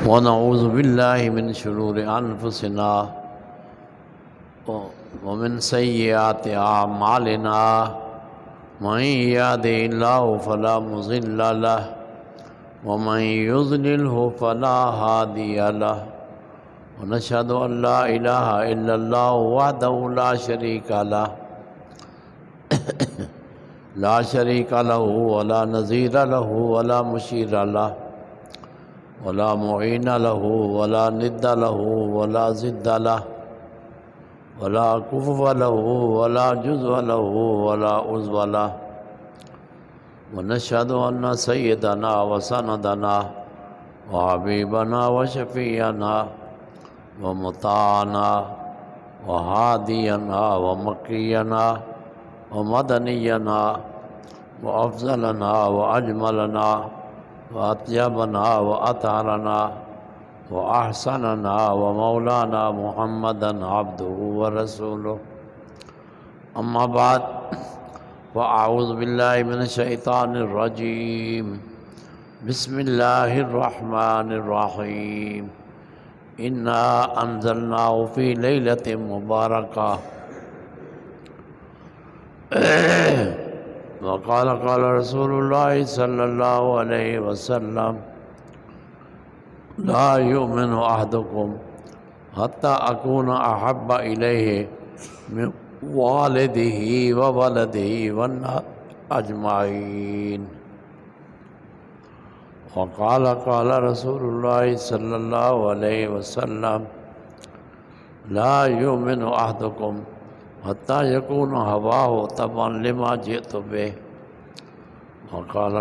ونعوذ باللہ من شرور انفسنا ومن سیئات اعمالنا من يهده الله فلا مضل له ومن يضلله فلا هادي له ونشهد ان لا اله الا الله وحده لا شريك له لا شريك له ولا نظير له ولا مشير له ولا معين له ولا ند له ولا ضد له ولا كفو له ولا جزو له ولا عضو له ونشهد أن سيدنا وسندنا وحبيبنا وشفيعنا ومطاعنا وهادينا ومقينا ومدنينا وأفضلنا وأجملنا وأطيبنا وأطهرنا وأحسننا ومولانا محمدا عبده ورسوله أما بعد فأعوذ بالله من الشيطان الرجيم بسم الله الرحمن الرحيم إنا أنزلناه في ليلة مباركة وقال رسول الله صلى الله عليه وسلم لا يؤمن أحدكم حتى أكون أحب إليه من والده وولده والناس أجمعين وقال رسول الله صلى الله عليه وسلم لا يؤمن أحدكم حتى يكون هواه تبعا لما جئت به وقال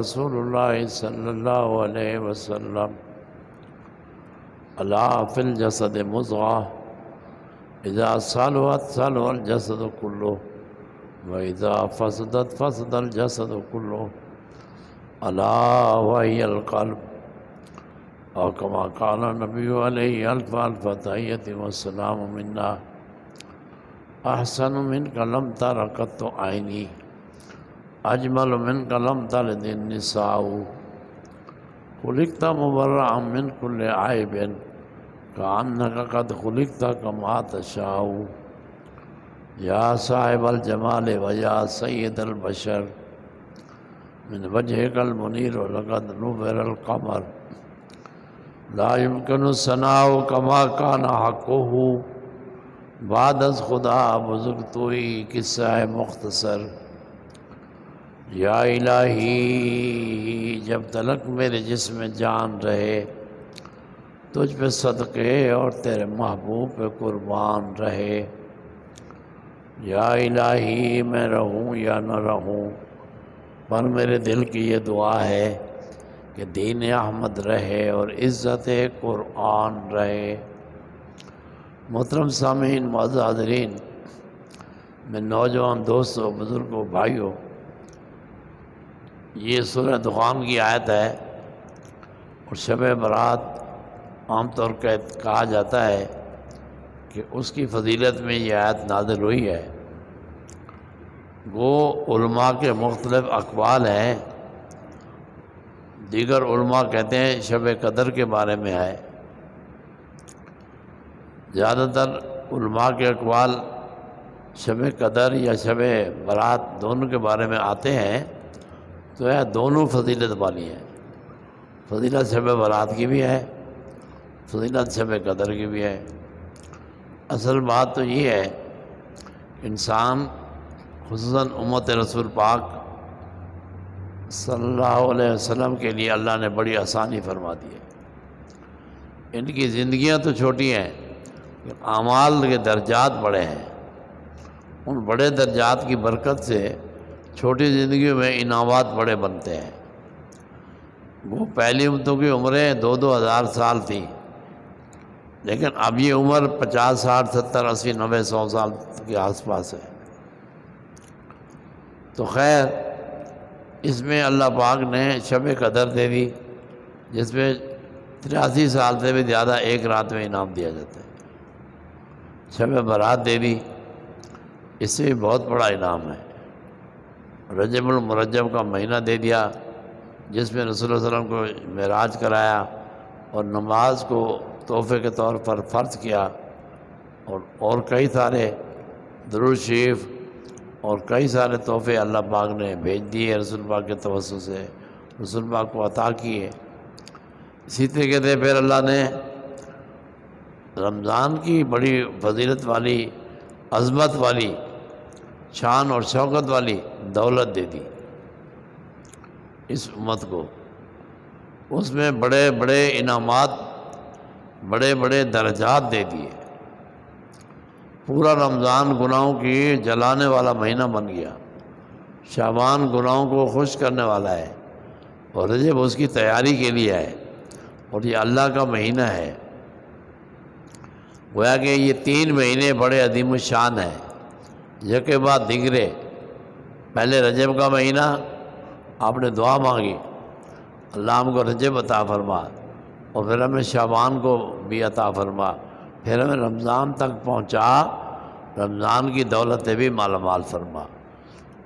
رسول الله صلى الله عليه وسلم ألا في الجسد مضغة إذا صلحت صلح الجسد كله وإذا فسدت فسد الجسد كله ألا وهي القلب أو كما قال النبي عليه ألف تحية والسلام منا أحسن منك لم تر قط عيني أجمل منك لم تلد النساء خلقت مبرأ من كل عيب كأنك قد خلقت كما تشاء يا صاحب الجمال ويا سيد البشر من وجهك المنير لقد نور القمر لا يمكن الثناء كما كان حقه بعد از خدا بزرگ توئی قصہ مختصر یا الہی جب تلک میرے جسم جان رہے تجھ پہ صدقے اور تیرے محبوب پہ قربان رہے یا الہی میں رہوں یا نہ رہوں پر میرے دل کی یہ دعا ہے کہ دین احمد رہے اور عزت قرآن رہے۔ محترم سامعین، معزز حاضرین، میں نوجوان دوستوں، بزرگوں، بھائیوں، یہ سورہ دخان کی آیت ہے اور شب برات عام طور پر کہا جاتا ہے کہ اس کی فضیلت میں یہ آیت نازل ہوئی ہے۔ وہ علماء کے مختلف اقوال ہیں۔ دیگر علماء کہتے ہیں شب قدر کے بارے میں ہے۔ زیادہ تر علماء کے اقوال شب قدر یا شب برات دونوں کے بارے میں آتے ہیں، تو یہ دونوں فضیلت والی ہیں۔ فضیلت شب برات کی بھی ہے، فضیلت شب قدر کی بھی ہے۔ اصل بات تو یہ ہے، انسان خصوصاً امت رسول پاک صلی اللہ علیہ وسلم کے لیے اللہ نے بڑی آسانی فرما دی ہے۔ ان کی زندگیاں تو چھوٹی ہیں، اعمال کے درجات بڑے ہیں۔ ان بڑے درجات کی برکت سے چھوٹی زندگیوں میں انعامات بڑے بنتے ہیں۔ وہ پہلی امتوں کی عمریں 2,000 سال تھیں، لیکن اب یہ عمر 50، 60، 70، 80، 90، 100 سال کے آس پاس ہے۔ تو خیر، اس میں اللہ پاک نے شب قدر دے دی، جس میں 83 سال سے بھی زیادہ ایک رات میں انعام دیا جاتا ہے۔ شب برات دے دی، اس سے بھی بہت بڑا انعام ہے۔ رجب المرجب کا مہینہ دے دیا، جس میں رسول اللہ صلی اللہ علیہ وسلم کو معراج کرایا، اور نماز کو تحفے کے طور پر فرض کیا، اور کئی سارے درود شریف اور کئی سارے تحفے اللہ پاک نے بھیج دیے رسول پاک کے توسط سے، رسول پاک کو عطا کیے۔ اسی طریقے سے پھر اللہ نے رمضان کی بڑی فضیلت والی، عظمت والی، شان اور شوکت والی دولت دے دی اس امت کو۔ اس میں بڑے بڑے انعامات، بڑے بڑے درجات دے دیے۔ پورا رمضان گناہوں کی جلانے والا مہینہ بن گیا، شعبان گناہوں کو خوش کرنے والا ہے، اور رجب اس کی تیاری کے لیے ہے، اور یہ اللہ کا مہینہ ہے۔ گویا کہ یہ 3 مہینے بڑے عظیم الشان ہیں، یک کے بعد دیگرے۔ پہلے رجب کا مہینہ آپ نے دعا مانگی، اللہ ہم کو رجب عطا فرما، اور پھر ہمیں شعبان کو بھی عطا فرما، پھر ہمیں رمضان تک پہنچا، رمضان کی دولت سے بھی مالا مال فرما۔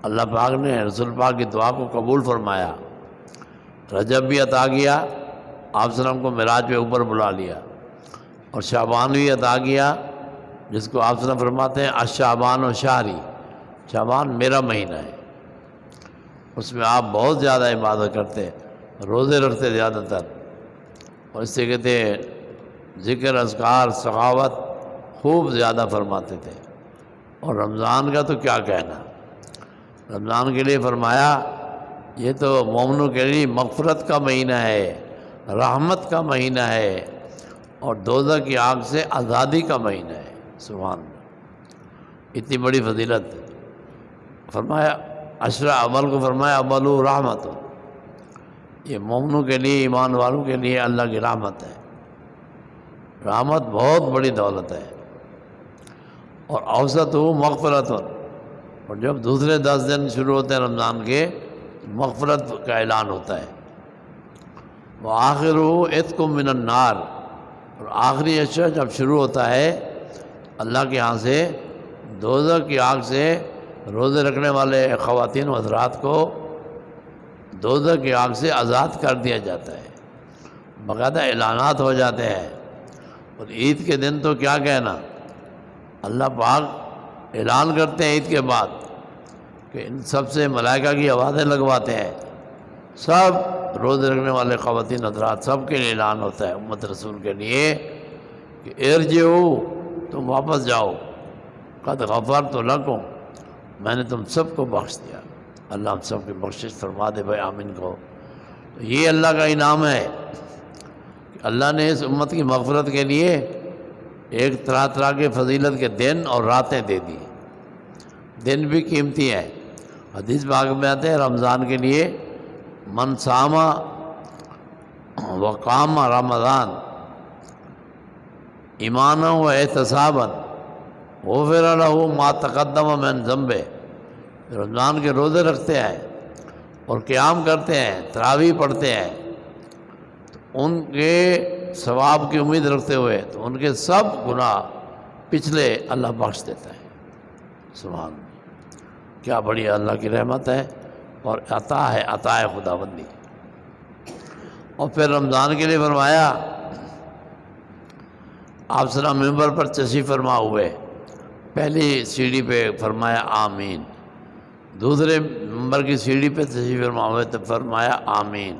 اللہ پاک نے رسول پاک کی دعا کو قبول فرمایا، رجب بھی عطا کیا، آپ صلی اللہ علیہ وسلم کو معراج پہ اوپر بلا لیا، اور شعبان بھی عطا کیا، جس کو آپ صلی اللہ علیہ وسلم فرماتے ہیں الشعبان و شہری، شعبان میرا مہینہ ہے، اس میں آپ بہت زیادہ عبادت کرتے، روزے رکھتے زیادہ تر، اور اس سے کہتے ہیں ذکر، اذکار، سخاوت خوب زیادہ فرماتے تھے۔ اور رمضان کا تو کیا کہنا، رمضان کے لیے فرمایا یہ تو مومنوں کے لیے مغفرت کا مہینہ ہے، رحمت کا مہینہ ہے، اور دوزخ کی آگ سے آزادی کا مہینہ ہے۔ سبحان اللہ، اتنی بڑی فضیلت فرمایا۔ عشرہ اول کو فرمایا اولو رحمت، یہ مومنوں کے لیے، ایمان والوں کے لیے اللہ کی رحمت ہے، رحمت بہت بڑی دولت ہے۔ اور اوسط ہو مغفرت، اور جب دوسرے 10 دن شروع ہوتے ہیں رمضان کے، مغفرت کا اعلان ہوتا ہے۔ وآخر ہو عتق من النار، اور آخری عشرہ جب شروع ہوتا ہے اللہ کے ہاں سے دوزخ کی آگ سے روزے رکھنے والے خواتین و حضرات کو دوزخ کی آگ سے آزاد کر دیا جاتا ہے، باقاعدہ اعلانات ہو جاتے ہیں۔ اور عید کے دن تو کیا کہنا، اللہ پاک اعلان کرتے ہیں عید کے بعد کہ ان سب سے ملائکہ کی آوازیں لگواتے ہیں، سب روزے رکھنے والے خواتین حضرات سب کے لیے اعلان ہوتا ہے، امت رسول کے لیے، کہ ارجعو، تم واپس جاؤ، قد غفرت لکم، میں نے تم سب کو بخش دیا۔ اللہ ہم سب کی بخشش فرما دے بھائی، آمین کو۔ تو یہ اللہ کا انعام ہے کہ اللہ نے اس امت کی مغفرت کے لیے ایک طرح طرح کے فضیلت کے دن اور راتیں دے دی۔ دن بھی قیمتی ہیں، حدیث پاک میں آتے ہیں رمضان کے لیے من صام وقام رمضان ایمانا و احتسابا غفر لہ ما تقدم من ذنبہ، رمضان کے روزے رکھتے ہیں اور قیام کرتے ہیں، تراویح پڑھتے ہیں، تو ان کے ثواب کی امید رکھتے ہوئے تو ان کے سب گناہ پچھلے اللہ بخش دیتا ہے۔ سبحان اللہ، کیا بڑی اللہ کی رحمت ہے اور عطا ہے، عطا ہے خداوندی۔ اور پھر رمضان کے لیے فرمایا، آپ صلی اللہ علیہ وسلم ممبر پر تشریف فرما ہوئے، پہلی سیڑھی پہ فرمایا آمین، دوسرے ممبر کی سیڑھی پہ تشریف فرما ہوئے تو فرمایا آمین،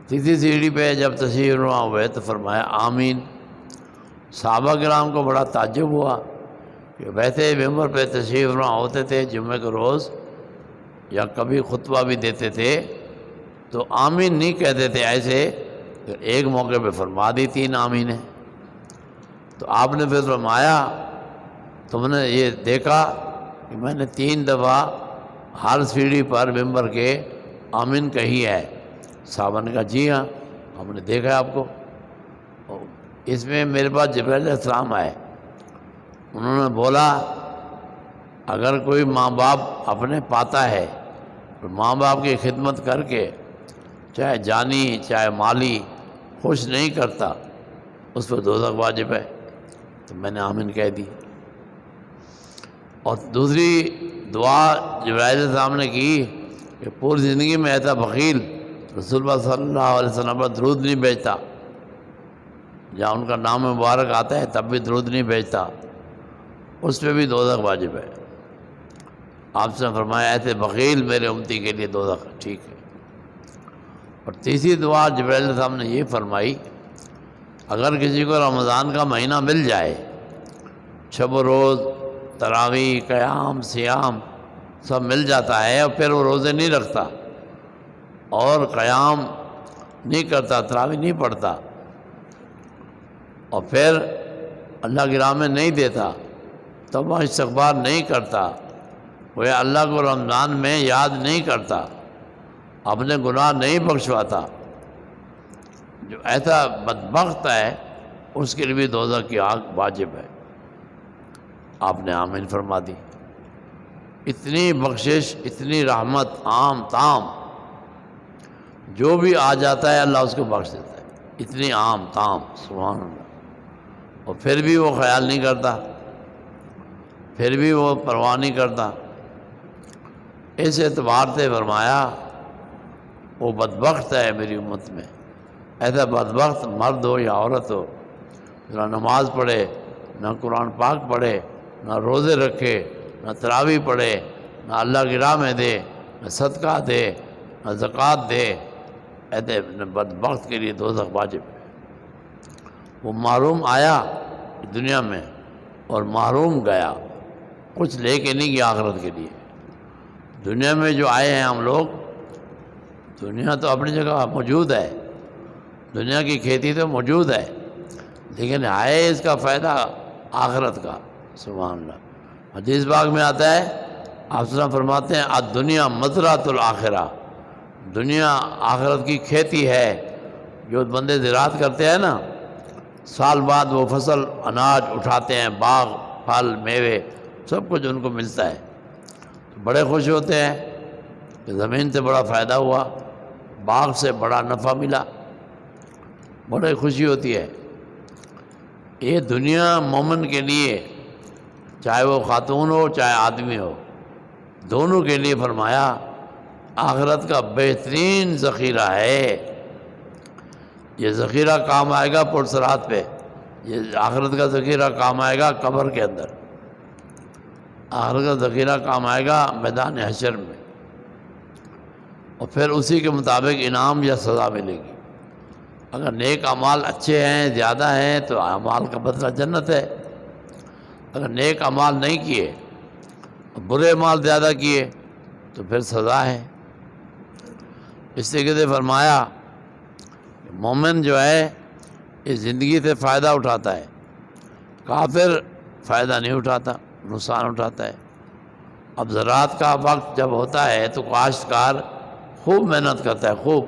تیسری سیڑھی پہ جب تشریف فرما ہوئے تو فرمایا آمین۔ صحابہ کرام کو بڑا تعجب ہوا کہ ویسے ممبر پہ تشریف فرما ہوتے تھے جمعہ کے روز، یا کبھی خطبہ بھی دیتے تھے تو آمین نہیں کہتے تھے، ایسے ایک موقع پہ فرما دی 3 آمینیں۔ تو آپ نے پھر فرمایا تم نے یہ دیکھا کہ میں نے 3 دفعہ ہر سیڑھی پر ممبر کے آمین کہی ہے؟ صحابہ نے کہا جی ہاں، ہم نے دیکھا ہے آپ کو۔ اس میں میرے پاس جبرائیل علیہ السلام آئے، انہوں نے بولا اگر کوئی ماں باپ اپنے پاتا ہے تو ماں باپ کی خدمت کر کے چاہے جانی چاہے مالی خوش نہیں کرتا، اس پر دوزخ واجب ہے۔ تو میں نے آمین کہہ دی۔ اور دوسری دعا جبرائیل علیہ السلام نے کی کہ پوری زندگی میں ایسا بخیل رسول اللہ صلی اللہ علیہ وسلم پر درود نہیں بھیجتا جہاں ان کا نام مبارک آتا ہے تب بھی درود نہیں بھیجتا، اس پہ بھی دوزخ واجب ہے۔ آپ سے فرمایا ایسے بخیل میرے امتی کے لیے دوزخ ٹھیک ہے۔ اور تیسری دعا جبرائیل علیہ السلام نے یہ فرمائی، اگر کسی کو رمضان کا مہینہ مل جائے، شب و روز، تراویح، قیام، سیام سب مل جاتا ہے، اور پھر وہ روزے نہیں رکھتا اور قیام نہیں کرتا، تراویح نہیں پڑھتا، اور پھر اللہ کی راہ میں نہیں دیتا، توبہ استغفار نہیں کرتا، وہ اللہ کو رمضان میں یاد نہیں کرتا، اپنے گناہ نہیں بخشواتا، جو ایسا بدبخت ہے اس کے لیے بھی دوزخ کی آگ واجب ہے۔ آپ نے آمین فرما دی۔ اتنی بخشش، اتنی رحمت عام تام، جو بھی آ جاتا ہے اللہ اس کو بخش دیتا ہے، اتنی عام تام، سبحان اللہ۔ اور پھر بھی وہ خیال نہیں کرتا، پھر بھی وہ پرواہ نہیں کرتا۔ اس اعتبار سے فرمایا وہ بدبخت ہے میری امت میں، ایسا بدبخت مرد ہو یا عورت ہو، نہ نماز پڑھے، نہ قرآن پاک پڑھے، نہ روزے رکھے، نہ تراویح پڑھے، نہ اللہ کی راہ میں دے، نہ صدقہ دے، نہ زکوٰۃ دے، ایسے بدبخت کے لیے دوزخ واجب ہے۔ وہ محروم آیا دنیا میں اور محروم گیا، کچھ لے کے نہیں گیا آخرت کے لیے۔ دنیا میں جو آئے ہیں ہم لوگ، دنیا تو اپنی جگہ موجود ہے، دنیا کی کھیتی تو موجود ہے، لیکن ہے اس کا فائدہ آخرت کا، سبحان اللہ۔ حدیث باغ میں آتا ہے، آپ صلی اللہ فرماتے ہیں الدنیا مزرعۃ الآخرہ، دنیا آخرت کی کھیتی ہے۔ جو بندے زراعت کرتے ہیں نا، سال بعد وہ فصل اناج اٹھاتے ہیں، باغ، پھل، میوے سب کچھ ان کو ملتا ہے، بڑے خوش ہوتے ہیں کہ زمین سے بڑا فائدہ ہوا، باغ سے بڑا نفع ملا، بڑے خوشی ہوتی ہے۔ یہ دنیا مومن کے لیے، چاہے وہ خاتون ہو چاہے آدمی ہو، دونوں کے لیے فرمایا آخرت کا بہترین ذخیرہ ہے۔ یہ ذخیرہ کام آئے گا پرسرات پہ، یہ آخرت کا ذخیرہ کام آئے گا قبر کے اندر، آخرت کا ذخیرہ کام آئے گا میدان حشر میں، اور پھر اسی کے مطابق انعام یا سزا ملے گی۔ اگر نیک اعمال اچھے ہیں، زیادہ ہیں، تو اعمال کا بدلہ جنت ہے۔ اگر نیک اعمال نہیں کیے، برے اعمال زیادہ کیے، تو پھر سزا ہے۔ اس طریقے سے فرمایا مومن جو ہے اس زندگی سے فائدہ اٹھاتا ہے، کافر فائدہ نہیں اٹھاتا، نقصان اٹھاتا ہے۔ اب زراعت کا وقت جب ہوتا ہے تو کاشتکار خوب محنت کرتا ہے، خوب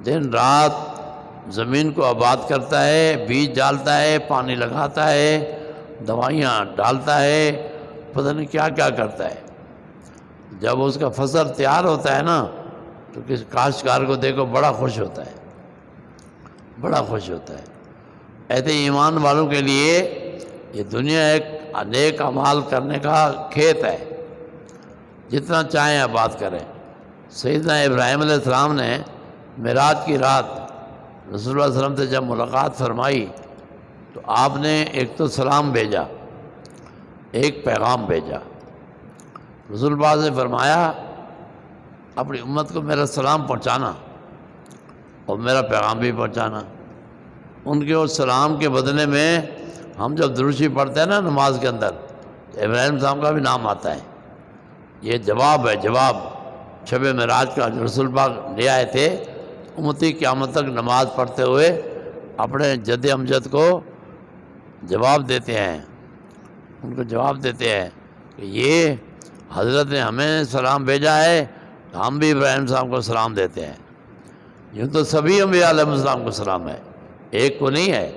دن رات زمین کو آباد کرتا ہے، بیج ڈالتا ہے، پانی لگاتا ہے، دوائیاں ڈالتا ہے، پتہ نہیں کیا کیا کرتا ہے۔ جب اس کا فصل تیار ہوتا ہے نا، تو کس کاشتکار کو دیکھو بڑا خوش ہوتا ہے، بڑا خوش ہوتا ہے۔ ایسے ایمان والوں کے لیے یہ دنیا ایک نیک اعمال کرنے کا کھیت ہے، جتنا چاہیں آباد کریں۔ سیدنا ابراہیم علیہ السلام نے معراج کی رات رسول اللہ علیہ وسلم سے جب ملاقات فرمائی تو آپ نے ایک تو سلام بھیجا، ایک پیغام بھیجا۔ رسول پاک نے فرمایا اپنی امت کو میرا سلام پہنچانا اور میرا پیغام بھی پہنچانا۔ ان کے اس سلام کے بدلے میں ہم جب درود شریف پڑھتے ہیں نا نماز کے اندر، تو ابراہیم صاحب کا بھی نام آتا ہے۔ یہ جواب ہے، جواب شب معراج کا جو رسول پاک لے آئے تھے، امتی قیامت تک نماز پڑھتے ہوئے اپنے جد امجد کو جواب دیتے ہیں، ان کو جواب دیتے ہیں کہ یہ حضرت نے ہمیں سلام بھیجا ہے، تو ہم بھی ابراہیم صاحب کو سلام دیتے ہیں۔ یوں تو سبھی انبیاء علیہ السلام کو سلام ہے، ایک کو نہیں ہے۔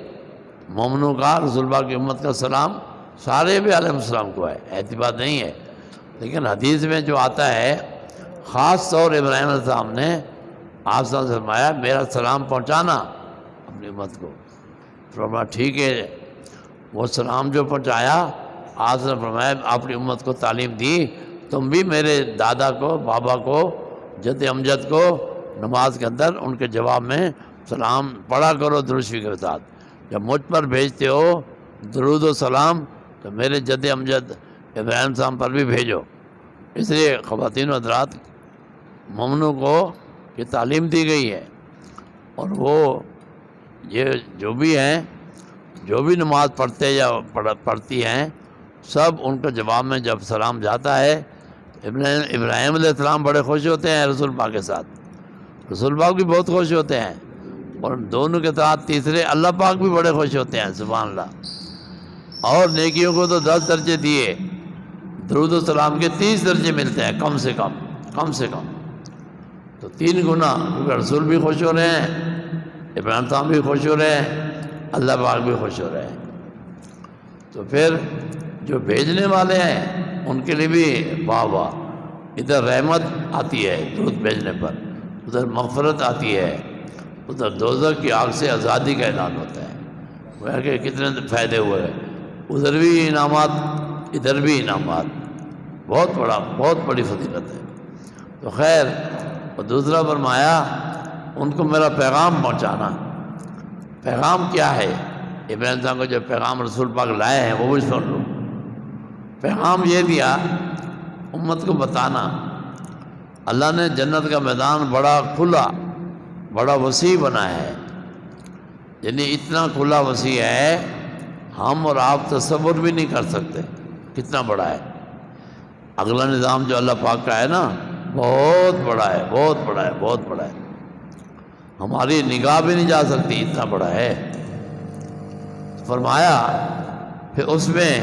مومنوں کا، رسول پاک کی امت کا سلام سارے انبیاء علیہ السلام کو ہے، ایسی بات نہیں ہے۔ لیکن حدیث میں جو آتا ہے، خاص طور ابراہیم علیہ السلام نے آپ سے فرمایا میرا سلام پہنچانا اپنی امت کو۔ فرمایا ٹھیک ہے، وہ سلام جو پہنچایا، آپ نے فرمایا اپنی امت کو تعلیم دی، تم بھی میرے دادا کو، بابا کو، جد امجد کو نماز کے اندر ان کے جواب میں سلام پڑھا کرو درود شریف کے ساتھ۔ جب مجھ پر بھیجتے ہو درود و سلام تو میرے جد امجد ابراہیم صاحب پر بھی بھیجو۔ اس لیے خواتین و حضرات مومنوں کو یہ تعلیم دی گئی ہے، اور وہ یہ جو بھی ہیں، جو بھی نماز پڑھتے یا پڑھتی ہیں، سب ان کا جواب میں جب سلام جاتا ہے، ابراہیم علیہ السلام بڑے خوش ہوتے ہیں رسول پاک کے ساتھ، رسول پاک بھی بہت خوش ہوتے ہیں، اور دونوں کے ساتھ تیسرے اللہ پاک بھی بڑے خوش ہوتے ہیں، سبحان اللہ۔ اور نیکیوں کو تو 10 درجے دیے، درود و سلام کے 30 درجے ملتے ہیں کم سے کم، تو 3 گنا، کیونکہ رسول بھی خوش ہو رہے ہیں، ابراہیم صاحب بھی خوش ہو رہے ہیں، اللہ پاک بھی خوش ہو رہے ہیں۔ تو پھر جو بھیجنے والے ہیں ان کے لیے بھی واہ واہ، ادھر رحمت آتی ہے درود بھیجنے پر، ادھر مغفرت آتی ہے، ادھر دوزخ کی آگ سے آزادی کا اعلان ہوتا ہے۔ وہ کہ کتنے فائدے ہوئے، ادھر بھی انعامات ادھر بھی انعامات، بہت بڑی فضیلت ہے۔ تو خیر، اور دوسرا فرمایا ان کو میرا پیغام پہنچانا۔ پیغام کیا ہے؟ ابراہیم صاحب کو جو پیغام رسول پاک لائے ہیں وہ بھی سن لو۔ پیغام یہ دیا امت کو بتانا، اللہ نے جنت کا میدان بڑا کھلا، بڑا وسیع بنایا ہے، یعنی اتنا کھلا وسیع ہے ہم اور آپ تصور بھی نہیں کر سکتے کتنا بڑا ہے۔ اگلا نظام جو اللہ پاک کا ہے نا، بہت بڑا ہے، ہماری نگاہ بھی نہیں جا سکتی، اتنا بڑا ہے۔ فرمایا پھر اس میں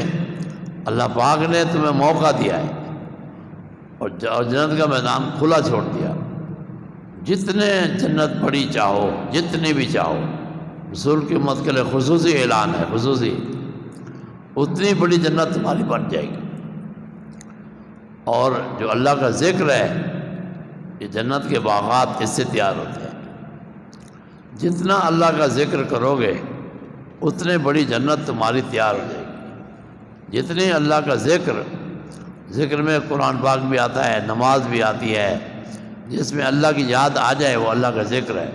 اللہ پاک نے تمہیں موقع دیا ہے اور جنت کا میدان کھلا چھوڑ دیا، جتنے جنت بڑی چاہو، جتنی بھی چاہو، رسول کی امت کے لیے خصوصی اعلان ہے، خصوصی، اتنی بڑی جنت تمہاری بن جائے گی۔ اور جو اللہ کا ذکر ہے، یہ جنت کے باغات اس سے تیار ہوتے ہیں، جتنا اللہ کا ذکر کرو گے اتنے بڑی جنت تمہاری تیار ہو جائے گی۔ جتنے اللہ کا ذکر میں قرآن پاک بھی آتا ہے، نماز بھی آتی ہے، جس میں اللہ کی یاد آ جائے وہ اللہ کا ذکر ہے،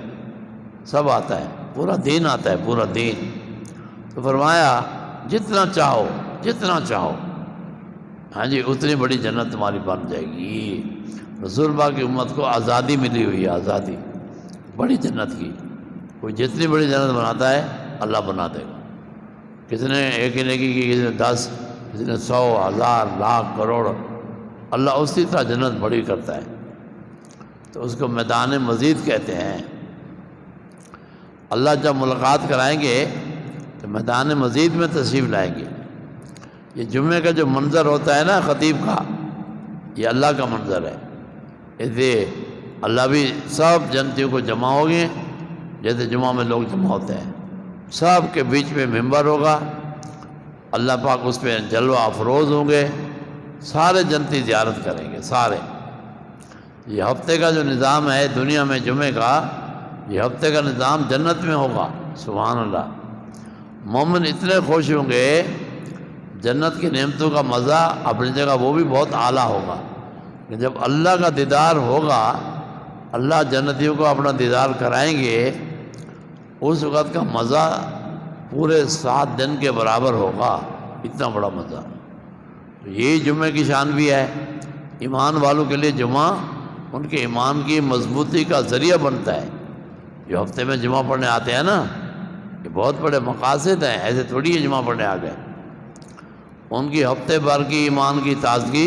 سب آتا ہے، پورا دین آتا ہے، پورا دین۔ تو فرمایا جتنا چاہو ہاں جی، اتنی بڑی جنت تمہاری بن جائے گی۔ رسول پاک کی امت کو آزادی ملی ہوئی ہے، آزادی بڑی جنت کی۔ کوئی جتنی بڑی جنت بناتا ہے اللہ بنا دے گا۔ کسی نے ایک ہی نیکی کی، کسی نے 10، کسی نے 100، 1000، لاکھ، کروڑ، اللہ اسی طرح جنت بڑی کرتا ہے۔ تو اس کو میدان مزید کہتے ہیں۔ اللہ جب ملاقات کرائیں گے تو میدان مزید میں تشریف لائیں گے۔ یہ جمعے کا جو منظر ہوتا ہے نا خطیب کا، یہ اللہ کا منظر ہے۔ اس لیے اللہ بھی سب جنتیوں کو جمع ہو گئے، جیسے جمعہ میں لوگ جمع ہوتے ہیں، سب کے بیچ میں ممبر ہوگا، اللہ پاک اس پہ جلوہ افروز ہوں گے، سارے جنتی زیارت کریں گے، سارے۔ یہ ہفتے کا جو نظام ہے دنیا میں جمعے کا، یہ ہفتے کا نظام جنت میں ہوگا، سبحان اللہ۔ مومن اتنے خوش ہوں گے، جنت کی نعمتوں کا مزہ اپنی جگہ وہ بھی بہت اعلیٰ ہوگا، کہ جب اللہ کا دیدار ہوگا، اللہ جنتیوں کو اپنا دیدار کرائیں گے، اس وقت کا مزہ پورے 7 دن کے برابر ہوگا، اتنا بڑا مزہ۔ تو یہی جمعے کی شان بھی ہے۔ ایمان والوں کے لیے جمعہ ان کے ایمان کی مضبوطی کا ذریعہ بنتا ہے۔ جو ہفتے میں جمعہ پڑھنے آتے ہیں نا، یہ بہت بڑے مقاصد ہیں، ایسے تھوڑی ہے جمعہ پڑھنے آ گئے۔ ان کی ہفتے بھر کی ایمان کی تازگی،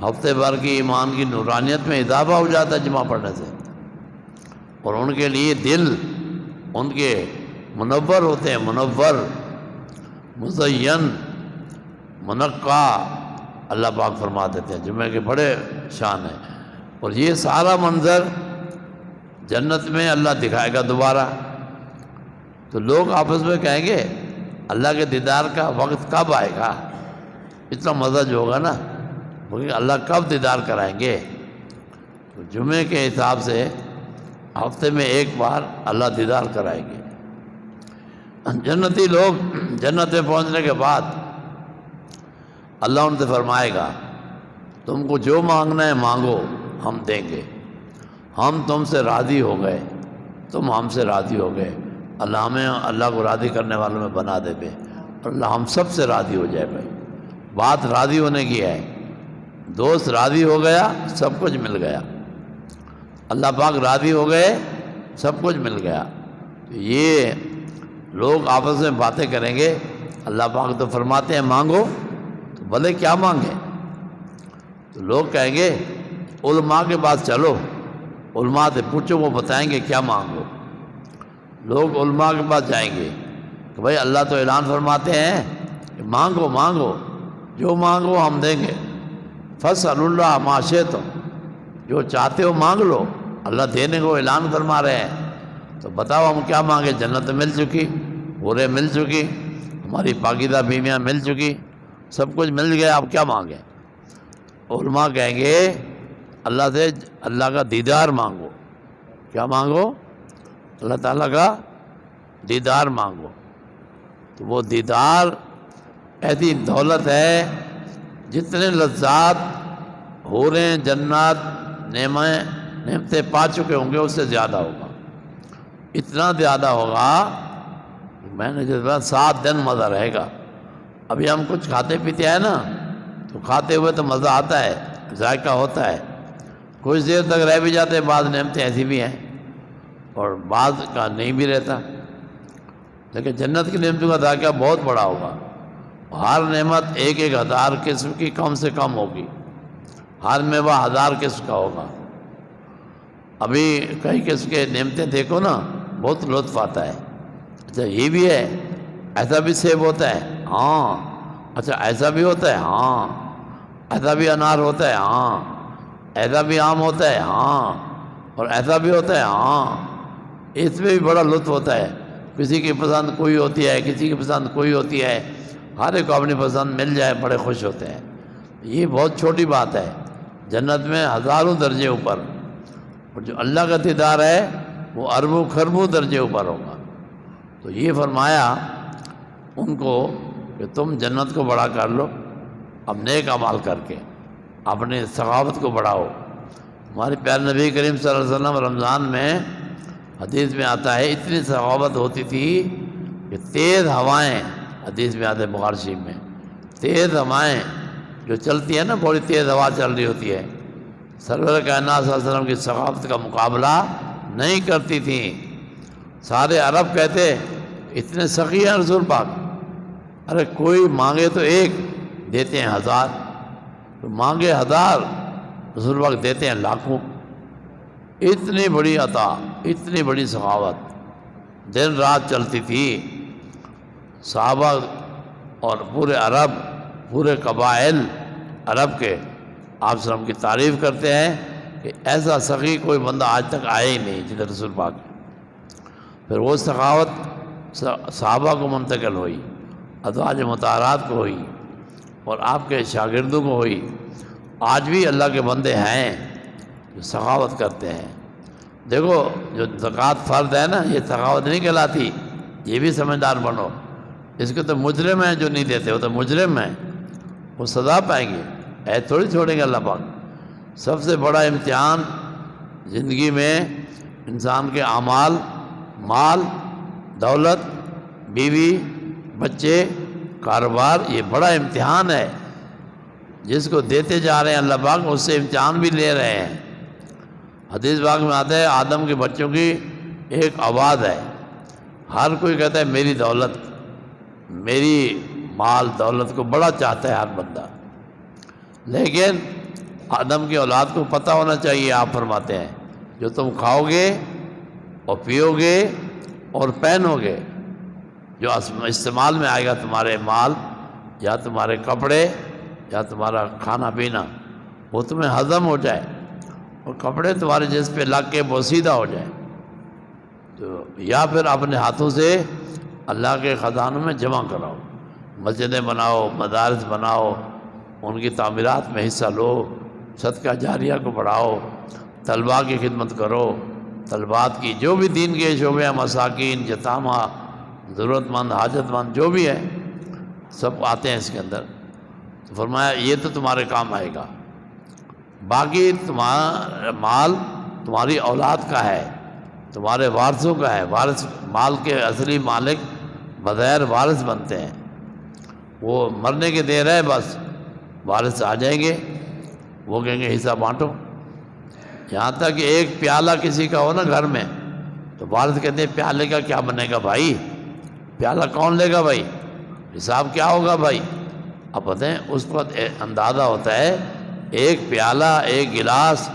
ہفتے بھر کی ایمان کی نورانیت میں اضافہ ہو جاتا ہے جمعہ پڑھنے سے، اور ان کے لیے دل ان کے منور ہوتے ہیں، منور، مزین، منقع، اللہ پاک فرما دیتے ہیں۔ جمعے کے بڑے شان ہیں، اور یہ سارا منظر جنت میں اللہ دکھائے گا دوبارہ۔ تو لوگ آپس میں کہیں گے اللہ کے دیدار کا وقت کب آئے گا؟ اتنا مزہ جو ہوگا نا، بلکہ اللہ کب دیدار کرائیں گے؟ تو جمعے کے حساب سے ہفتے میں ایک بار اللہ دیدار کرائیں گے۔ جنتی لوگ جنت میں پہنچنے کے بعد اللہ ان سے فرمائے گا، تم کو جو مانگنا ہے مانگو، ہم دیں گے، ہم تم سے راضی ہو گئے، تم ہم سے راضی ہو گئے، اللہ ہمیں اللہ کو راضی کرنے والوں میں بنا دے بے، اور اللہ ہم سب سے راضی ہو جائے بھائی۔ بات راضی ہونے کی ہے، دوست راضی ہو گیا سب کچھ مل گیا، اللہ پاک راضی ہو گئے سب کچھ مل گیا۔ یہ لوگ آپس میں باتیں کریں گے، اللہ پاک تو فرماتے ہیں مانگو، تو بھلے کیا مانگیں؟ تو لوگ کہیں گے علماء کے پاس چلو، علماء سے پوچھو، وہ بتائیں گے کیا مانگو۔ لوگ علماء کے پاس جائیں گے کہ بھائی اللہ تو اعلان فرماتے ہیں کہ مانگو مانگو، جو مانگو ہم دیں گے، فَاسْأَلُوا اللَّهَ مَا شِئْتُمْ، جو چاہتے ہو مانگ لو، اللہ دینے کو اعلان فرما رہے ہیں۔ تو بتاؤ ہم کیا مانگے؟ جنت مل چکی، حوریں مل چکی، ہماری پاکیزہ بیویاں مل چکی، سب کچھ مل گیا، اب کیا مانگیں؟ علماء کہیں گے اللہ سے اللہ کا دیدار مانگو۔ کیا مانگو؟ اللہ تعالیٰ کا دیدار مانگو۔ تو وہ دیدار ایسی دولت ہے، جتنے لذات حوریں جنات نعمتیں پا چکے ہوں گے اس سے زیادہ ہوگا، اتنا زیادہ ہوگا۔ میں نے جس بار 7 دن مزہ رہے گا۔ ابھی ہم کچھ کھاتے پیتے ہیں نا، تو کھاتے ہوئے تو مزہ آتا ہے، ذائقہ ہوتا ہے، کچھ دیر تک رہ بھی جاتے ہیں، بعض نعمتیں ایسی بھی ہیں اور بعض کا نہیں بھی رہتا۔ لیکن جنت کی نعمتوں کا ذائقہ بہت بڑا ہوگا، ہر نعمت 1000 قسم کی کم سے کم ہوگی، ہر میوہ 1000 قسم کا ہوگا۔ ابھی کئی قسم کے نعمتیں دیکھو نا، بہت لطف آتا ہے۔ اچھا یہ بھی ہے، ایسا بھی سیب ہوتا ہے، ہاں، اچھا ایسا بھی ہوتا ہے، ہاں، ایسا بھی انار ہوتا ہے، ہاں، ایسا بھی آم ہوتا ہے، ہاں، اور ایسا بھی ہوتا ہے، ہاں۔ اس میں بھی بڑا لطف ہوتا ہے، کسی کی پسند کوئی ہوتی ہے، کسی کی پسند کوئی ہوتی ہے، ہر ایک کو اپنی پسند مل جائے بڑے خوش ہوتے ہیں۔ یہ بہت چھوٹی بات ہے، جنت میں ہزاروں درجے اوپر، اور جو اللہ کا دیدار ہے وہ اربوں خربوں درجے اوپر ہوگا۔ تو یہ فرمایا ان کو کہ تم جنت کو بڑا کر لو، اب نیک اعمال کر کے اپنے سخاوت کو بڑھاؤ۔ ہمارے پیارے نبی کریم صلی اللہ علیہ وسلم رمضان میں حدیث میں آتا ہے اتنی سخاوت ہوتی تھی کہ تیز ہوائیں، حدیث میں آتا ہے بخاری شریف میں، تیز ہوائیں جو چلتی ہیں نا، بڑی تیز ہوا چل رہی ہوتی ہے، سرور کائنات صلی اللہ علیہ وسلم کی سخاوت کا مقابلہ نہیں کرتی تھیں۔ سارے عرب کہتے اتنے سخی ہیں رسول پاک، ارے کوئی مانگے تو ایک دیتے ہیں 1000، مانگے 1000 رسول پاک دیتے ہیں لاکھوں۔ اتنی بڑی عطا، اتنی بڑی سخاوت دن رات چلتی تھی۔ صحابہ اور پورے عرب، پورے قبائل عرب کے آپ صلی اللہ علیہ وسلم کی تعریف کرتے ہیں کہ ایسا سخی کوئی بندہ آج تک آیا ہی نہیں جدھر رسول پاک۔ پھر وہ سخاوت صحابہ کو منتقل ہوئی، ازواج مطہرات کو ہوئی، اور آپ کے شاگردوں کو ہوئی۔ آج بھی اللہ کے بندے ہیں جو سخاوت کرتے ہیں۔ دیکھو جو زکوٰۃ فرض ہے نا، یہ سخاوت نہیں کہلاتی، یہ بھی سمجھدار بنو۔ اس کے تو مجرم ہیں جو نہیں دیتے، وہ تو مجرم ہیں، وہ سزا پائیں گے، ایسے تھوڑی چھوڑیں گے اللہ پاک۔ سب سے بڑا امتحان زندگی میں انسان کے اعمال، مال، دولت، بیوی، بچے، کاروبار، یہ بڑا امتحان ہے۔ جس کو دیتے جا رہے ہیں اللہ پاک اس سے امتحان بھی لے رہے ہیں۔ حدیث پاک میں آتا ہے آدم کے بچوں کی ایک آواز ہے، ہر کوئی کہتا ہے میری دولت، میری مال دولت کو بڑا چاہتا ہے ہر بندہ، لیکن آدم کی اولاد کو پتہ ہونا چاہیے، آپ فرماتے ہیں جو تم کھاؤ گے اور پیو گے اور پہنو گے، جو استعمال میں آئے گا تمہارے مال یا تمہارے کپڑے یا تمہارا کھانا پینا، وہ تمہیں ہضم ہو جائے، اور کپڑے تمہارے جسم پہ لگ کے بوسیدہ ہو جائے، تو یا پھر اپنے ہاتھوں سے اللہ کے خزانوں میں جمع کراؤ، مسجدیں بناؤ، مدارس بناؤ، ان کی تعمیرات میں حصہ لو، صدقہ جاریہ کو بڑھاؤ، طلباء کی خدمت کرو، طلبات کی جو بھی دین کے شعبے ہیں، مساکین، یتامہ، ضرورت مند، حاجت مند جو بھی ہے سب آتے ہیں اس کے اندر۔ تو فرمایا یہ تو تمہارے کام آئے گا، باقی تمہارا مال تمہاری اولاد کا ہے، تمہارے وارثوں کا ہے۔ وارث مال کے اصلی مالک بغیر وارث بنتے ہیں، وہ مرنے کے دیر ہے، بس وارث آ جائیں گے، وہ کہیں گے حصہ بانٹو۔ یہاں تک کہ ایک پیالہ کسی کا ہو نا گھر میں، تو وارث کہتے ہیں پیالے کا کیا بنے گا بھائی، پیالہ کون لے گا بھائی، حساب کیا ہوگا بھائی۔ اب بتائیں، اس وقت اندازہ ہوتا ہے ایک پیالہ، ایک گلاس،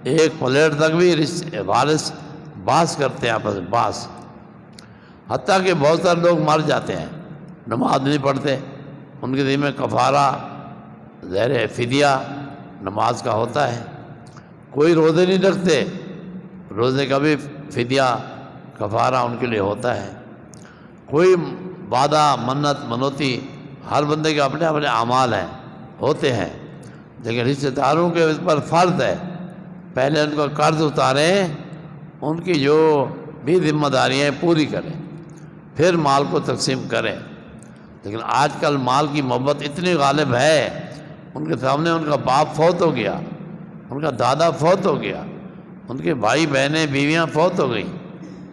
ایک پلیٹ تک بھی وارث باس کرتے ہیں آپس میں، باس۔ حتیٰ کہ بہت سارے لوگ مر جاتے ہیں، نماز نہیں پڑھتے، ان کے ذمہ کفارہ، زہر فدیہ نماز کا ہوتا ہے۔ کوئی روزے نہیں رکھتے، روزے کا بھی فدیہ کفارہ ان کے لیے ہوتا ہے۔ کوئی وعدہ منت منوتی، ہر بندے کے اپنے اپنے اعمال ہیں، ہوتے ہیں، لیکن رشتہ داروں کے اس پر فرض ہے پہلے ان کو قرض اتاریں، ان کی جو بھی ذمہ داریاں پوری کریں، پھر مال کو تقسیم کریں۔ لیکن آج کل مال کی محبت اتنی غالب ہے، ان کے سامنے ان کا باپ فوت ہو گیا، ان کا دادا فوت ہو گیا، ان کے بھائی بہنیں بیویاں فوت ہو گئیں،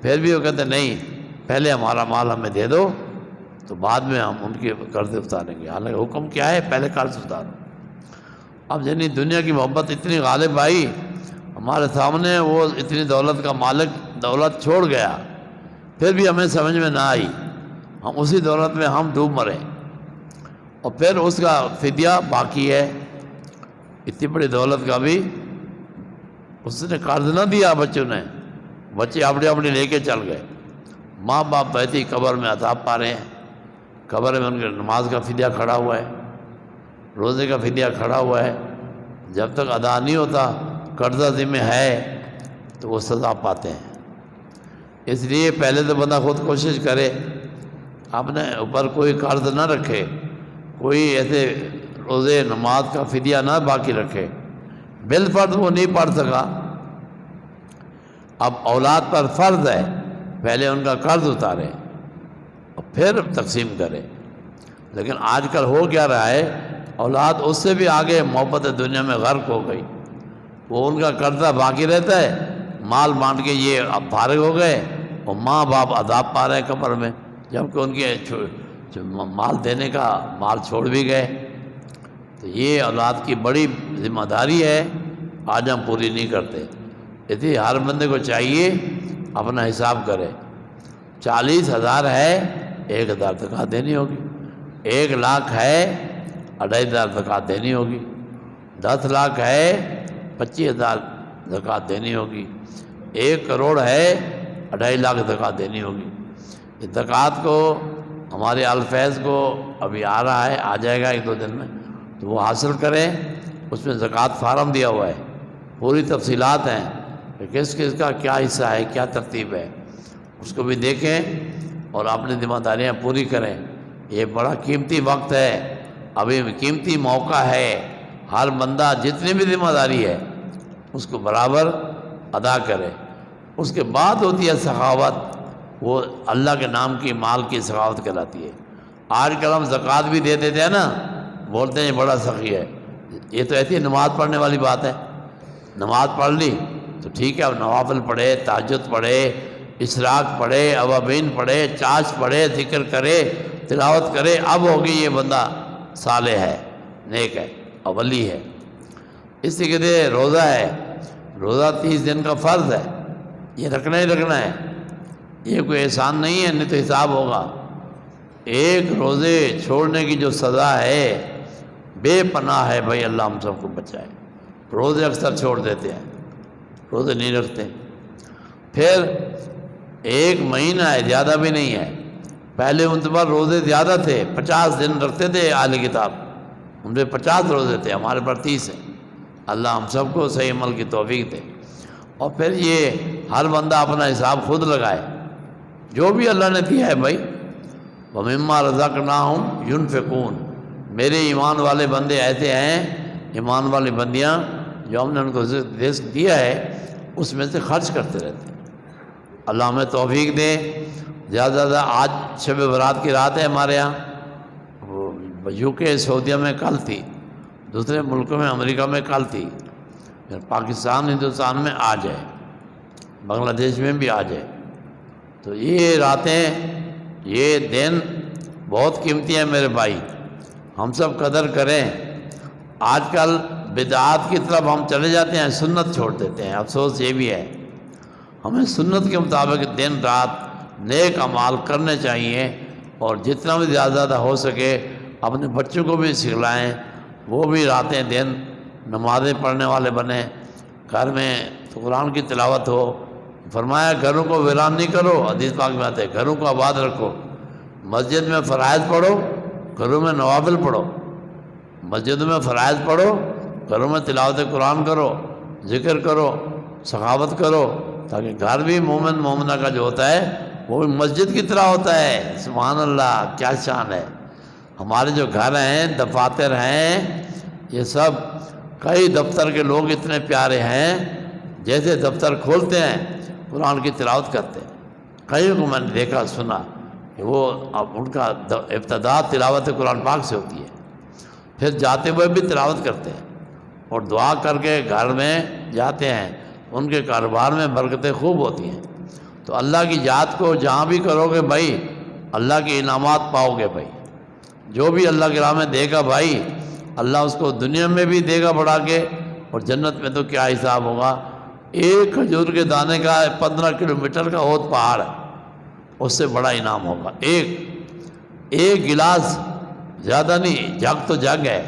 پھر بھی وہ کہتے نہیں پہلے ہمارا مال ہمیں دے دو تو بعد میں ہم ان کے قرض اتاریں گے۔ حالانکہ حکم کیا ہے، پہلے قرض اتارو۔ اب یعنی دنیا کی محبت اتنی غالب آئی ہمارے سامنے، وہ اتنی دولت کا مالک دولت چھوڑ گیا، پھر بھی ہمیں سمجھ میں نہ آئی، ہم اسی دولت میں ہم ڈوب مرے، اور پھر اس کا فدیہ باقی ہے۔ اتنی بڑی دولت کا بھی اس نے قرض نہ دیا، بچوں نے، بچے اپنے اپنے لے کے چل گئے، ماں باپ بیٹھی قبر میں عذاب پا رہے ہیں، قبر میں ان کے نماز کا فدیہ کھڑا ہوا ہے، روزے کا فدیہ کھڑا ہوا ہے، جب تک ادا نہیں ہوتا، قرضہ ذمہ ہے تو وہ سزا پاتے ہیں۔ اس لیے پہلے تو بندہ خود کوشش کرے، اپنے اوپر کوئی قرض نہ رکھے، کوئی ایسے روزے نماز کا فدیہ نہ باقی رکھے۔ بالفرض وہ نہیں پڑھ سکا، اب اولاد پر فرض ہے پہلے ان کا قرض اتارے اور پھر تقسیم کرے۔ لیکن آج کل ہو کیا رہا ہے، اولاد اس سے بھی آگے محبت دنیا میں غرق ہو گئی، وہ ان کا قرضہ باقی رہتا ہے، مال بانٹ کے یہ اب فارغ ہو گئے، اور ماں باپ عذاب پا رہے ہیں قبر میں، جبکہ ان کے مال دینے کا مال چھوڑ بھی گئے۔ تو یہ اولاد کی بڑی ذمہ داری ہے، آج ہم پوری نہیں کرتے۔ اس لیے ہر بندے کو چاہیے اپنا حساب کرے۔ 40,000 ہے، 1,000 زکوٰۃ دینی ہوگی، 1 لاکھ ہے، 2,500 زکوٰۃ دینی ہوگی، 10 لاکھ ہے، 25,000 زکوٰۃ دینی ہوگی، 1 کروڑ ہے، 2.5 لاکھ زکوٰۃ دینی ہوگی۔ اس زکوٰۃ کو ہمارے الفیض کو ابھی آ رہا ہے، آ جائے گا 1-2 دن میں، تو وہ حاصل کریں، اس میں زکوٰۃ فارم دیا ہوا ہے، پوری تفصیلات ہیں کہ کس کس کا کیا حصہ ہے، کیا ترتیب ہے، اس کو بھی دیکھیں اور اپنی ذمہ داریاں پوری کریں۔ یہ بڑا قیمتی وقت ہے، ابھی قیمتی موقع ہے، ہر بندہ جتنی بھی ذمہ داری ہے اس کو برابر ادا کرے۔ اس کے بعد ہوتی ہے سخاوت، وہ اللہ کے نام کی مال کی سخاوت کہلاتی ہے۔ آج کل ہم زکوٰۃ بھی دے دیتے ہیں نا، بولتے ہیں یہ بڑا سخی ہے، یہ تو ایسی نماز پڑھنے والی بات ہے، نماز پڑھ لی تو ٹھیک ہے، اب نوافل پڑھے، تہجد پڑھے، اشراق پڑھے، اوابین پڑھے، چاش پڑھے، ذکر کرے، تلاوت کرے، اب ہوگی یہ بندہ صالح ہے، نیک ہے، اولی ہے۔ اس سے کہتے ہیں روزہ ہے، روزہ 30 دن کا فرض ہے، یہ رکھنا ہی رکھنا ہے، یہ کوئی احسان نہیں ہے، نہیں تو حساب ہوگا۔ ایک روزے چھوڑنے کی جو سزا ہے بے پناہ ہے، بھائی اللہ ہم سب کو بچائے۔ روزے اکثر چھوڑ دیتے ہیں، روزے نہیں رکھتے۔ پھر 1 مہینہ ہے، زیادہ بھی نہیں ہے، پہلے ان پر روزے زیادہ تھے، 50 دن رکھتے تھے اہل کتاب، ان پہ 50 روزے تھے، ہمارے پر 30 ہیں۔ اللہ ہم سب کو صحیح عمل کی توفیق دے۔ اور پھر یہ ہر بندہ اپنا حساب خود لگائے، جو بھی اللہ نے دیا ہے بھائی، وَمِمَّا رَزَقْنَاهُمْ يُنْفِقُونَ۔ میرے ایمان والے بندے ایسے ہیں، ایمان والی بندیاں، جو ہم نے ان کو رزق دیا ہے اس میں سے خرچ کرتے رہتے ہیں۔ اللہ ہمیں توفیق دے۔ زیادہ زیادہ آج شب برات کی رات ہے ہمارے یہاں، UK سعودیہ میں کل تھی، دوسرے ملکوں میں امریکہ میں کل تھی، پاکستان ہندوستان میں آج ہے۔ بنگلہ دیش میں بھی آ جائے۔ تو یہ راتیں، یہ دن بہت قیمتی ہیں میرے بھائی، ہم سب قدر کریں۔ آج کل بدعات کی طرف ہم چلے جاتے ہیں، سنت چھوڑ دیتے ہیں، افسوس یہ بھی ہے۔ ہمیں سنت کے مطابق دن رات نیک اعمال کرنے چاہیے، اور جتنا بھی زیادہ ہو سکے اپنے بچوں کو بھی سکھلائیں، وہ بھی راتیں دن نمازیں پڑھنے والے بنیں، گھر میں تو قرآن کی تلاوت ہو۔ فرمایا گھروں کو ویران نہیں کرو، حدیث پاک میں آتے ہیں گھروں کو آباد رکھو۔ مسجد میں فرائض پڑھو، گھروں میں نوافل پڑھو۔ مسجدوں میں فرائض پڑھو، گھروں میں تلاوت قرآن کرو، ذکر کرو، سخاوت کرو، تاکہ گھر بھی مومن مومنہ کا جو ہوتا ہے وہ بھی مسجد کی طرح ہوتا ہے۔ سبحان اللہ، کیا شان ہے! ہمارے جو گھر ہیں، دفاتر ہیں، یہ سب کئی دفتر کے لوگ اتنے پیارے ہیں، جیسے دفتر کھولتے ہیں قرآن کی تلاوت کرتے ہیں۔ کئیوں کو میں نے دیکھا سنا کہ وہ ان کا ابتدا تلاوت قرآن پاک سے ہوتی ہے، پھر جاتے ہوئے بھی تلاوت کرتے ہیں، اور دعا کر کے گھر میں جاتے ہیں، ان کے کاروبار میں برکتیں خوب ہوتی ہیں۔ تو اللہ کی یاد کو جہاں بھی کرو گے بھائی، اللہ کے انعامات پاؤ گے بھائی۔ جو بھی اللہ کی راہ میں دے گا بھائی، اللہ اس کو دنیا میں بھی دے گا بڑھا کے، اور جنت میں تو کیا حساب ہوگا۔ ایک کھجور کے دانے کا 15 کلومیٹر کا اوت پہاڑ ہے، اس سے بڑا انعام ہوگا۔ ایک گلاس، زیادہ نہیں، جگ تو جگ ہے،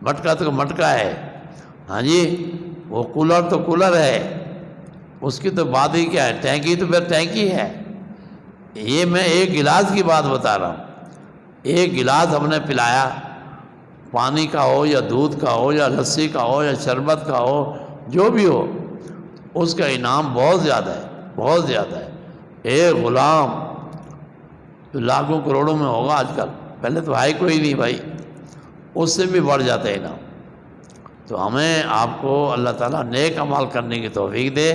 مٹکا تو مٹکا ہے، ہاں جی، وہ کولر تو کولر ہے، اس کی تو بات ہی کیا ہے، ٹینکی تو پھر ٹینکی ہے۔ یہ میں ایک گلاس کی بات بتا رہا ہوں۔ ایک گلاس ہم نے پلایا، پانی کا ہو یا دودھ کا ہو یا لسی کا ہو یا شربت کا ہو، جو بھی ہو، اس کا انعام بہت زیادہ ہے، بہت زیادہ ہے۔ ایک غلام جو لاکھوں کروڑوں میں ہوگا آج کل، پہلے تو ہے کوئی نہیں بھائی، اس سے بھی بڑھ جاتا ہے انعام۔ تو ہمیں آپ کو اللہ تعالیٰ نیک عمل کرنے کی توفیق دے۔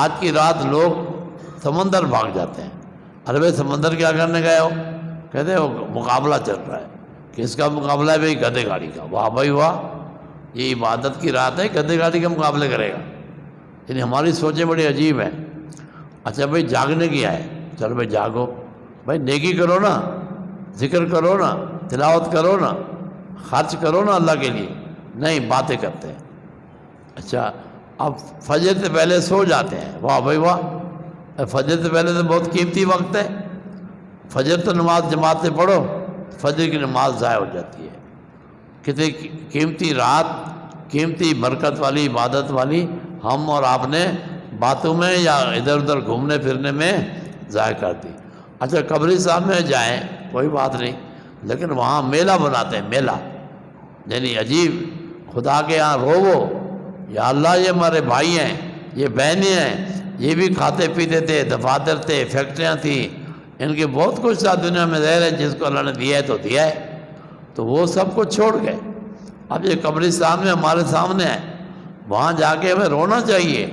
آج کی رات لوگ سمندر بھاگ جاتے ہیں، ارے بھائی سمندر کیا کرنے گئے ہو؟ کہتے ہیں وہ مقابلہ چل رہا ہے۔ کس کا مقابلہ ہے بھائی؟ گدھے گاڑی کا۔ واہ بھائی واہ، یہ عبادت کی رات ہے، گدھے گاڑی کے مقابلے کرے گا؟ یعنی ہماری سوچیں بڑی عجیب ہیں۔ اچھا بھائی جاگنے کی ہے، چلو بھائی جاگو، بھائی نیکی کرو نا، ذکر کرو نا، تلاوت کرو نا، خرچ کرو نا اللہ کے لیے، نہیں باتیں کرتے ہیں۔ اچھا اب فجر سے پہلے سو جاتے ہیں، واہ بھائی واہ، فجر سے پہلے تو بہت قیمتی وقت ہے، فجر تو نماز جماعت سے پڑھو، فجر کی نماز ضائع ہو جاتی ہے۔ کتنی قیمتی رات، قیمتی برکت والی، عبادت والی، ہم اور آپ نے باتوں میں یا ادھر ادھر گھومنے پھرنے میں ضائع کر دی۔ اچھا قبرستان میں جائیں کوئی بات نہیں، لیکن وہاں میلہ بناتے ہیں، میلہ، یعنی عجیب، خدا کے یہاں روو، یا اللہ یہ ہمارے بھائی ہیں، یہ بہنیں ہیں، یہ بھی کھاتے پیتے تھے، دفاتر تھے، فیکٹریاں تھیں، ان کے بہت کچھ تھا دنیا میں، ظاہر ہے جس کو اللہ نے دیا ہے تو دیا ہے، تو وہ سب کچھ چھوڑ گئے۔ اب یہ قبرستان میں ہمارے سامنے ہے، وہاں جا کے ہمیں رونا چاہیے،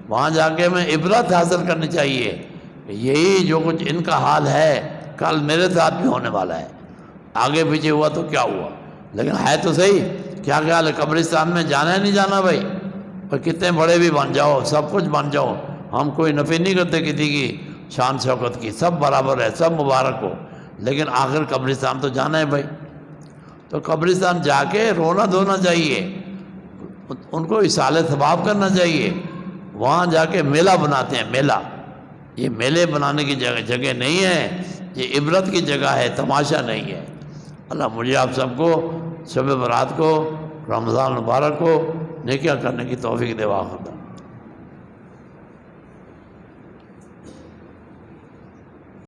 وہاں جا کے ہمیں عبرت حاصل کرنی چاہیے کہ یہی جو کچھ ان کا حال ہے کل میرے ساتھ بھی ہونے والا ہے، آگے پیچھے ہوا تو کیا ہوا، لیکن ہے تو صحیح۔ کیا خیال ہے قبرستان میں جانا ہے نہیں جانا بھائی؟ اور کتنے بڑے بھی بن جاؤ، سب کچھ بن جاؤ، ہم کوئی نفی نہیں کرتے کسی کی شان شوکت کی، سب برابر ہے، سب مبارک ہو، لیکن آخر قبرستان تو جانا ہے بھائی۔ تو قبرستان جا کے رونا دھونا چاہیے، ان کو اصالہ ثواب کرنا چاہیے۔ وہاں جا کے میلہ بناتے ہیں، میلہ، یہ میلے بنانے کی جگہ نہیں ہے، یہ عبرت کی جگہ ہے، تماشا نہیں ہے۔ اللہ مجھے آپ سب کو شب برات کو، رمضان مبارک کو نیکیاں کرنے کی توفیق دے۔ واخر